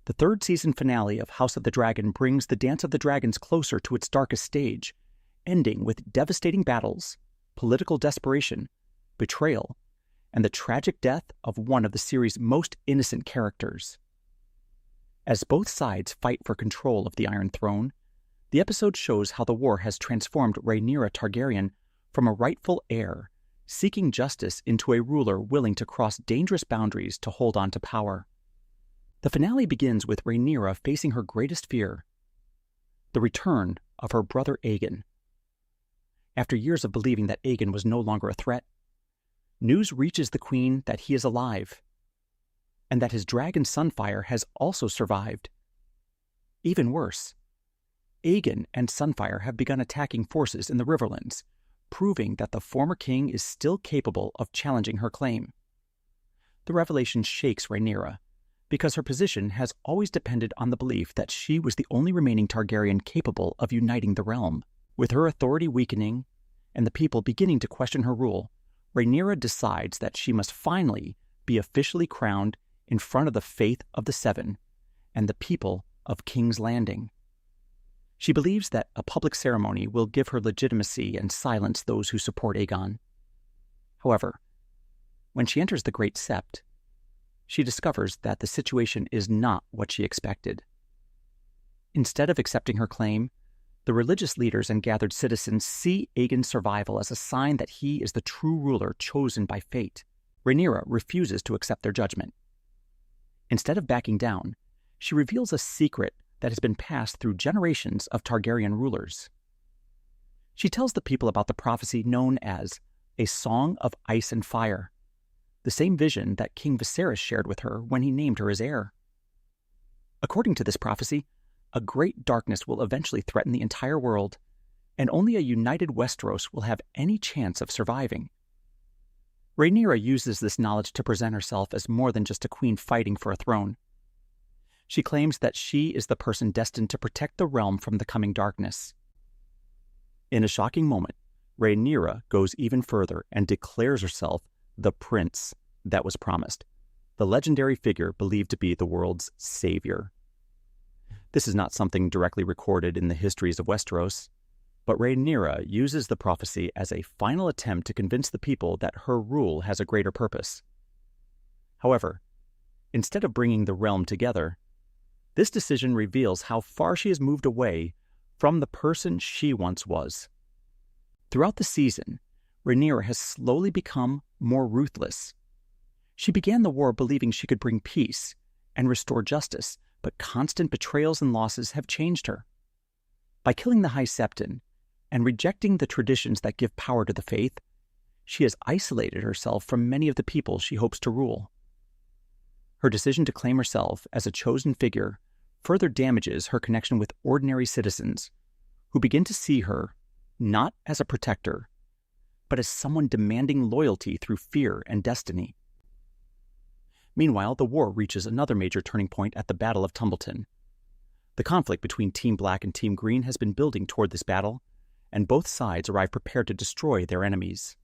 The third season finale of House of the Dragon brings the Dance of the Dragons closer to its darkest stage, ending with devastating battles, political desperation, betrayal, and the tragic death of one of the series' most innocent characters. As both sides fight for control of the Iron Throne, the episode shows how the war has transformed Rhaenyra Targaryen from a rightful heir, seeking justice, into a ruler willing to cross dangerous boundaries to hold on to power. The finale begins with Rhaenyra facing her greatest fear, the return of her brother Aegon. After years of believing that Aegon was no longer a threat, news reaches the Queen that he is alive, and that his dragon Sunfire has also survived. Even worse, Aegon and Sunfire have begun attacking forces in the Riverlands, proving that the former king is still capable of challenging her claim. The revelation shakes Rhaenyra, because her position has always depended on the belief that she was the only remaining Targaryen capable of uniting the realm. With her authority weakening and the people beginning to question her rule, Rhaenyra decides that she must finally be officially crowned in front of the faith of the Seven and the people of King's Landing. She believes that a public ceremony will give her legitimacy and silence those who support Aegon. However, when she enters the Great Sept, she discovers that the situation is not what she expected. Instead of accepting her claim, the religious leaders and gathered citizens see Aegon's survival as a sign that he is the true ruler chosen by fate. Rhaenyra refuses to accept their judgment. Instead of backing down, she reveals a secret that has been passed through generations of Targaryen rulers. She tells the people about the prophecy known as a Song of Ice and Fire, the same vision that King Viserys shared with her when he named her his heir. According to this prophecy, a great darkness will eventually threaten the entire world, and only a united Westeros will have any chance of surviving. Rhaenyra uses this knowledge to present herself as more than just a queen fighting for a throne. She claims that she is the person destined to protect the realm from the coming darkness. In a shocking moment, Rhaenyra goes even further and declares herself the prince that was promised, the legendary figure believed to be the world's savior. This is not something directly recorded in the histories of Westeros, but Rhaenyra uses the prophecy as a final attempt to convince the people that her rule has a greater purpose. However, instead of bringing the realm together, this decision reveals how far she has moved away from the person she once was. Throughout the season, Rhaenyra has slowly become more ruthless. She began the war believing she could bring peace and restore justice, but constant betrayals and losses have changed her. By killing the High Septon and rejecting the traditions that give power to the faith, she has isolated herself from many of the people she hopes to rule. Her decision to claim herself as a chosen figure further damages her connection with ordinary citizens, who begin to see her not as a protector, but as someone demanding loyalty through fear and destiny. Meanwhile, the war reaches another major turning point at the Battle of Tumbleton. The conflict between Team Black and Team Green has been building toward this battle, and both sides arrive prepared to destroy their enemies.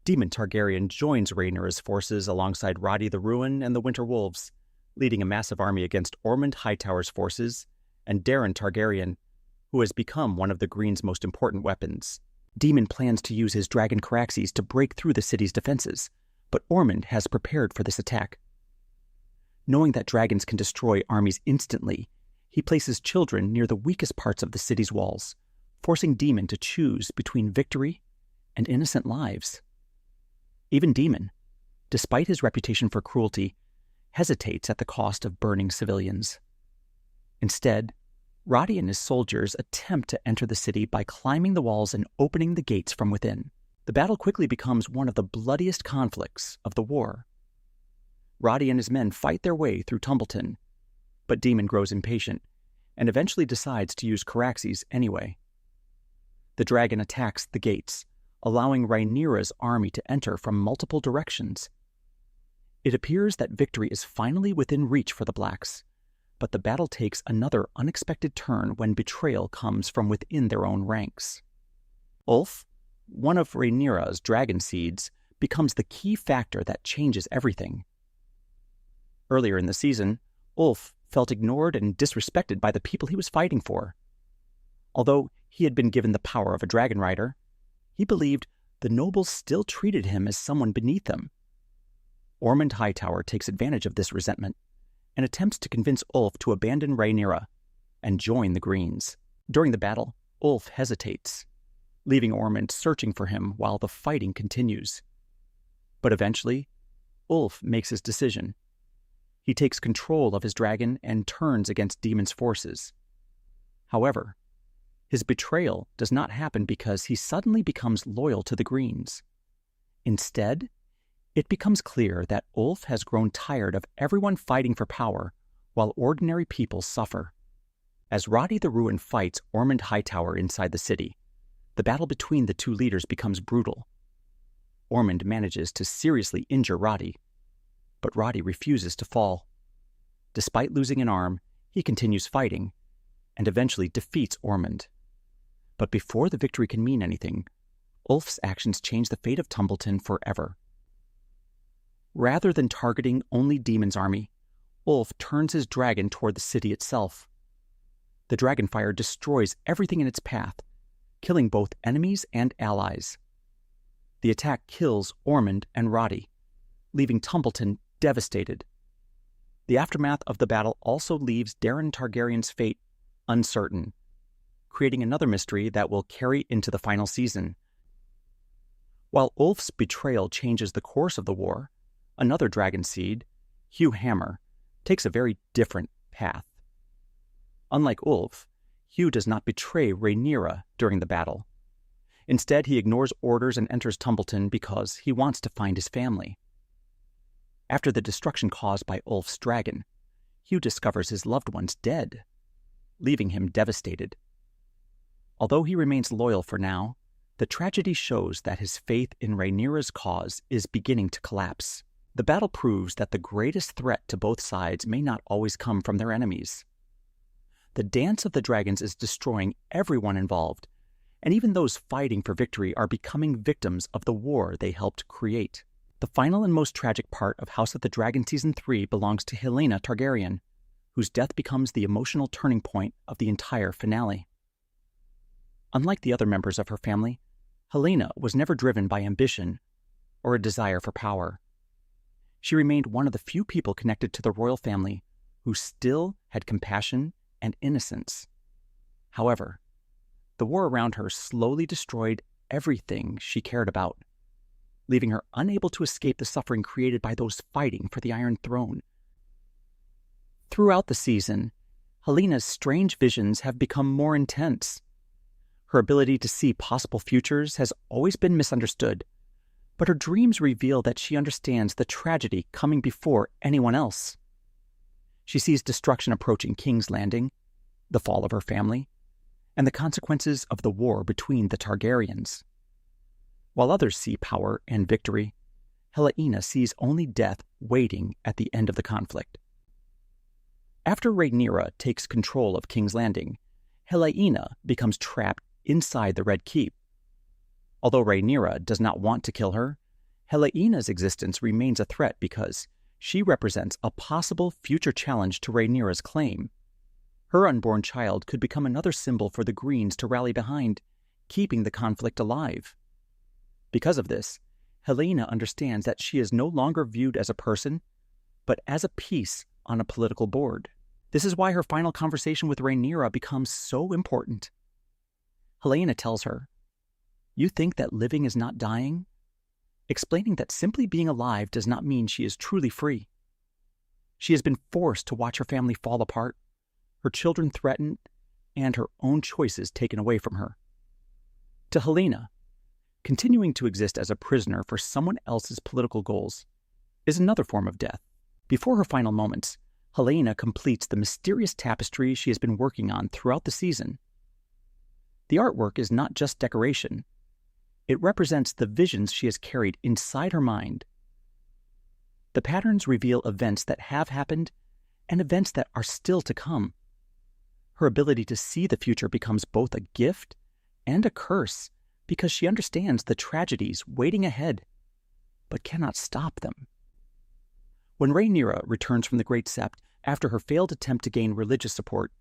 Daemon Targaryen joins Rhaenyra's forces alongside Roddy the Ruin and the Winter Wolves, leading a massive army against Ormond Hightower's forces and Daemon Targaryen, who has become one of the Green's most important weapons. Daemon plans to use his dragon Caraxes to break through the city's defenses, but Ormond has prepared for this attack. Knowing that dragons can destroy armies instantly, he places children near the weakest parts of the city's walls, forcing Daemon to choose between victory and innocent lives. Even Daemon, despite his reputation for cruelty, hesitates at the cost of burning civilians. Instead, Roddy and his soldiers attempt to enter the city by climbing the walls and opening the gates from within. The battle quickly becomes one of the bloodiest conflicts of the war. Roddy and his men fight their way through Tumbleton, but Daemon grows impatient and eventually decides to use Caraxes anyway. The dragon attacks the gates, allowing Rhaenyra's army to enter from multiple directions. It appears that victory is finally within reach for the Blacks, but the battle takes another unexpected turn when betrayal comes from within their own ranks. Ulf, one of Rhaenyra's dragon seeds, becomes the key factor that changes everything. Earlier in the season, Ulf felt ignored and disrespected by the people he was fighting for. Although he had been given the power of a dragon rider, he believed the nobles still treated him as someone beneath them. Ormond Hightower takes advantage of this resentment and attempts to convince Ulf to abandon Rhaenyra and join the Greens. During the battle, Ulf hesitates, leaving Ormond searching for him while the fighting continues. But eventually, Ulf makes his decision. He takes control of his dragon and turns against Daemon's forces. However, his betrayal does not happen because he suddenly becomes loyal to the Greens. Instead, it becomes clear that Ulf has grown tired of everyone fighting for power while ordinary people suffer. As Roddy the Ruin fights Ormond Hightower inside the city, the battle between the two leaders becomes brutal. Ormond manages to seriously injure Roddy, but Roddy refuses to fall. Despite losing an arm, he continues fighting and eventually defeats Ormond. But before the victory can mean anything, Ulf's actions change the fate of Tumbleton forever. Rather than targeting only Daemon's army, Ulf turns his dragon toward the city itself. The dragonfire destroys everything in its path, killing both enemies and allies. The attack kills Ormond and Roddy, leaving Tumbleton devastated. The aftermath of the battle also leaves Daeron Targaryen's fate uncertain, creating another mystery that will carry into the final season. While Ulf's betrayal changes the course of the war, another dragon seed, Hugh Hammer, takes a very different path. Unlike Ulf, Hugh does not betray Rhaenyra during the battle. Instead, he ignores orders and enters Tumbleton because he wants to find his family. After the destruction caused by Ulf's dragon, Hugh discovers his loved ones dead, leaving him devastated. Although he remains loyal for now, the tragedy shows that his faith in Rhaenyra's cause is beginning to collapse. The battle proves that the greatest threat to both sides may not always come from their enemies. The dance of the dragons is destroying everyone involved, and even those fighting for victory are becoming victims of the war they helped create. The final and most tragic part of House of the Dragon Season 3 belongs to Helaena Targaryen, whose death becomes the emotional turning point of the entire finale. Unlike the other members of her family, Helaena was never driven by ambition or a desire for power. She remained one of the few people connected to the royal family who still had compassion and innocence. However, the war around her slowly destroyed everything she cared about, leaving her unable to escape the suffering created by those fighting for the Iron Throne. Throughout the season, Helena's strange visions have become more intense. Her ability to see possible futures has always been misunderstood, but her dreams reveal that she understands the tragedy coming before anyone else. She sees destruction approaching King's Landing, the fall of her family, and the consequences of the war between the Targaryens. While others see power and victory, Helaena sees only death waiting at the end of the conflict. After Rhaenyra takes control of King's Landing, Helaena becomes trapped inside the Red Keep. Although Rhaenyra does not want to kill her, Helaena's existence remains a threat because she represents a possible future challenge to Rhaenyra's claim. Her unborn child could become another symbol for the Greens to rally behind, keeping the conflict alive. Because of this, Helaena understands that she is no longer viewed as a person, but as a piece on a political board. This is why her final conversation with Rhaenyra becomes so important. Helaena tells her, "You think that living is not dying?" explaining that simply being alive does not mean she is truly free. She has been forced to watch her family fall apart, her children threatened, and her own choices taken away from her. To Helaena, continuing to exist as a prisoner for someone else's political goals is another form of death. Before her final moments, Helaena completes the mysterious tapestry she has been working on throughout the season. The artwork is not just decoration. It represents the visions she has carried inside her mind. The patterns reveal events that have happened and events that are still to come. Her ability to see the future becomes both a gift and a curse because she understands the tragedies waiting ahead, but cannot stop them. When Rhaenyra returns from the Great Sept, After her failed attempt to gain religious support,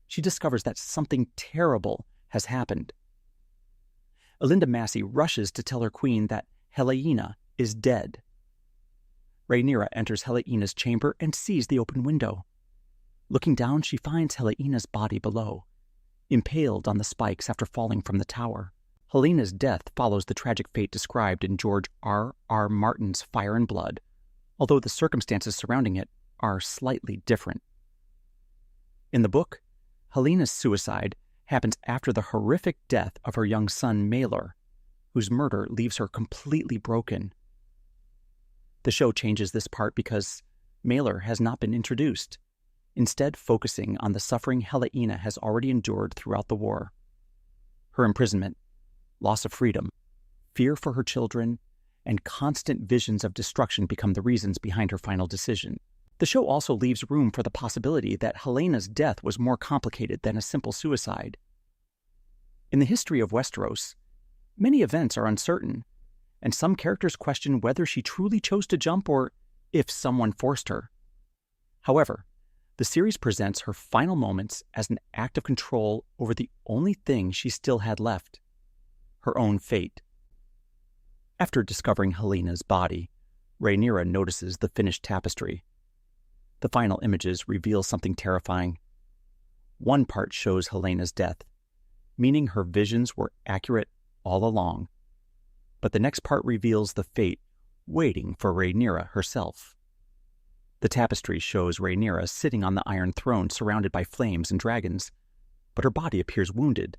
she discovers that something terrible has happened. Elinda Massey rushes to tell her queen that Helaena is dead. Rhaenyra enters Helaena's chamber and sees the open window. Looking down, she finds Helaena's body below, impaled on the spikes after falling from the tower. Helena's death follows the tragic fate described in George R.R. Martin's Fire and Blood, although the circumstances surrounding it are slightly different. In the book, Helena's suicide happens after the horrific death of her young son Maelor, whose murder leaves her completely broken. The show changes this part because Maelor has not been introduced, instead focusing on the suffering Helaena has already endured throughout the war. Her imprisonment, loss of freedom, fear for her children, and constant visions of destruction become the reasons behind her final decision. The show also leaves room for the possibility that Helena's death was more complicated than a simple suicide. In the history of Westeros, many events are uncertain, and some characters question whether she truly chose to jump or if someone forced her. However, the series presents her final moments as an act of control over the only thing she still had left, her own fate. After discovering Helena's body, Rhaenyra notices the finished tapestry. The final images reveal something terrifying. One part shows Helena's death, meaning her visions were accurate all along. But the next part reveals the fate waiting for Rhaenyra herself. The tapestry shows Rhaenyra sitting on the Iron Throne surrounded by flames and dragons, but her body appears wounded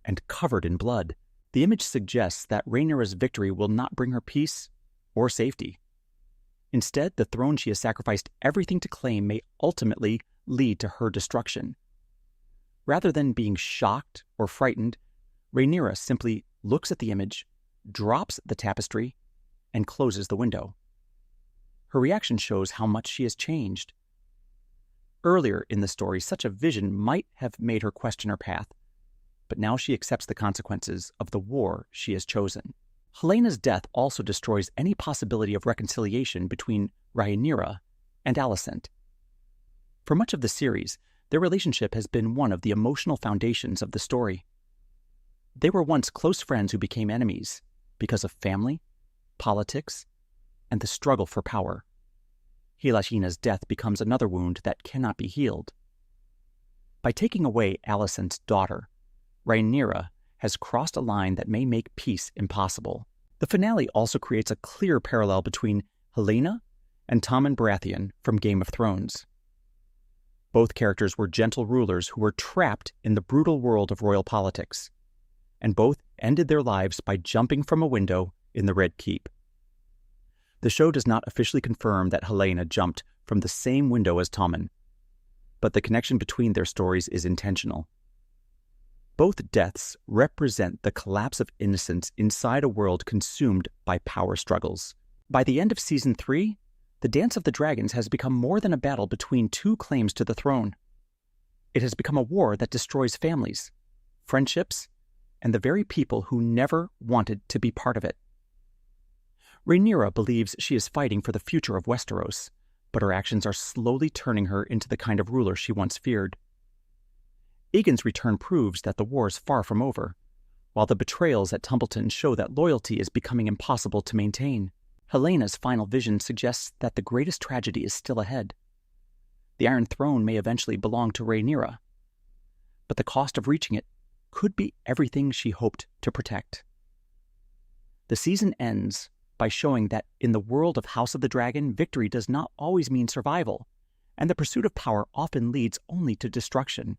and covered in blood. The image suggests that Rhaenyra's victory will not bring her peace or safety. Instead, the throne she has sacrificed everything to claim may ultimately lead to her destruction. Rather than being shocked or frightened, Rhaenyra simply looks at the image, drops the tapestry, and closes the window. Her reaction shows how much she has changed. Earlier in the story, such a vision might have made her question her path, but now she accepts the consequences of the war she has chosen. Helena's death also destroys any possibility of reconciliation between Rhaenyra and Alicent. For much of the series, their relationship has been one of the emotional foundations of the story. They were once close friends who became enemies because of family, politics, and the struggle for power. Helaena's death becomes another wound that cannot be healed. By taking away Alicent's daughter, Rhaenyra has crossed a line that may make peace impossible. The finale also creates a clear parallel between Helaena and Tommen Baratheon from Game of Thrones. Both characters were gentle rulers who were trapped in the brutal world of royal politics, and both ended their lives by jumping from a window in the Red Keep. The show does not officially confirm that Helaena jumped from the same window as Tommen, but the connection between their stories is intentional. Both deaths represent the collapse of innocence inside a world consumed by power struggles. By the end of Season 3, the Dance of the Dragons has become more than a battle between two claims to the throne. It has become a war that destroys families, friendships, and the very people who never wanted to be part of it. Rhaenyra believes she is fighting for the future of Westeros, but her actions are slowly turning her into the kind of ruler she once feared. Aegon's return proves that the war is far from over, while the betrayals at Tumbleton show that loyalty is becoming impossible to maintain. Helena's final vision suggests that the greatest tragedy is still ahead. The Iron Throne may eventually belong to Rhaenyra, but the cost of reaching it could be everything she hoped to protect. The season ends by showing that in the world of House of the Dragon, victory does not always mean survival, and the pursuit of power often leads only to destruction.